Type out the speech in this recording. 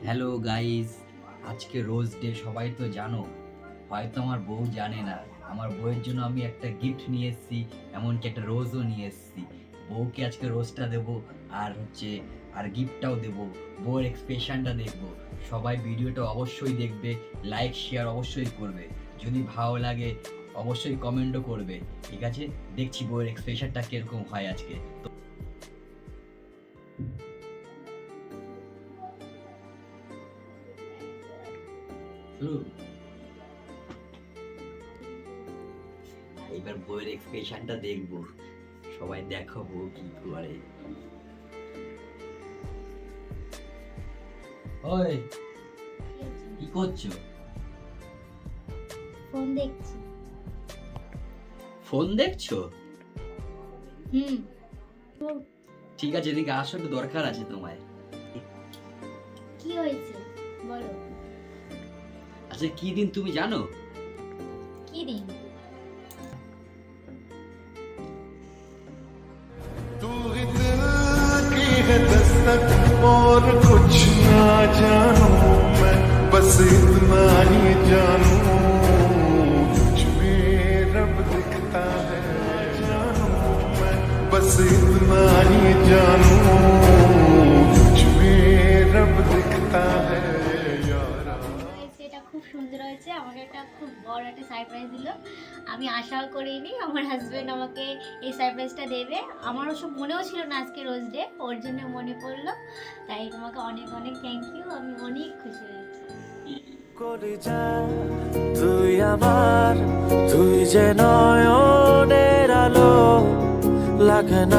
Hello guys, আজকে rose day সবাই তো জানো, হয়তো আমার বউ জানে না। আমার বউয়ের জন্য আমি একটা গিফট নিয়ে এসেছি, এমনকি একটা রোজও নিয়ে এসেছি। বউকে আজকে রোজটা দেবো, আর গিফটটাও দেবো। বউয়ের এক্সপ্রেশনটা দেখবো। সবাই ভিডিওটা অবশ্যই দেখবে, লাইক শেয়ার অবশ্যই করবে। যদি ভালো লাগে অবশ্যই কমেন্টও করবে। ঠিক আছে, দেখছি বউয়ের এক্সপ্রেশনটা কিরকম হয় আজকে। শুরু। এবার বইয়ের এক্সপ্রেশনটা দেখবো, সবাই দেখো বউ কি করে। ওই কি করছো? ফোন দেখছি। ফোন দেখছো? হুম। ঠিক আছে, এদিকে আসো, একটু দরকার আছে তোমায়। কি হয়েছে বলো? আচ্ছা, কি দিন তুমি জানো? কি দিন? तू ही दिल की है दस्तक और कुछ ना जानूं मैं, बस इतना ही जानूं तुझ में रब दिखता है। जानूं मैं बस इतना ही जानूं तुझ में रब दिखता है यारा। এটা খুব সুন্দর হয়েছে। আমাকে একটা খুব বড় একটা সারপ্রাইজ দিল। আমি আশাও করিনি আমার হাজবেন্ড আমাকে এই সারপ্রাইজটা দেবে। আমারও সব মনেও ছিল না আজকে রোজ ডে, ওর জন্য মনে পড়লো। তাই তোমাকে অনেক অনেক থ্যাংক ইউ। আমি অনেক খুশি হয়েছি। করে যা তুই আমার, তুই যে নয়নের আলো লাগে না।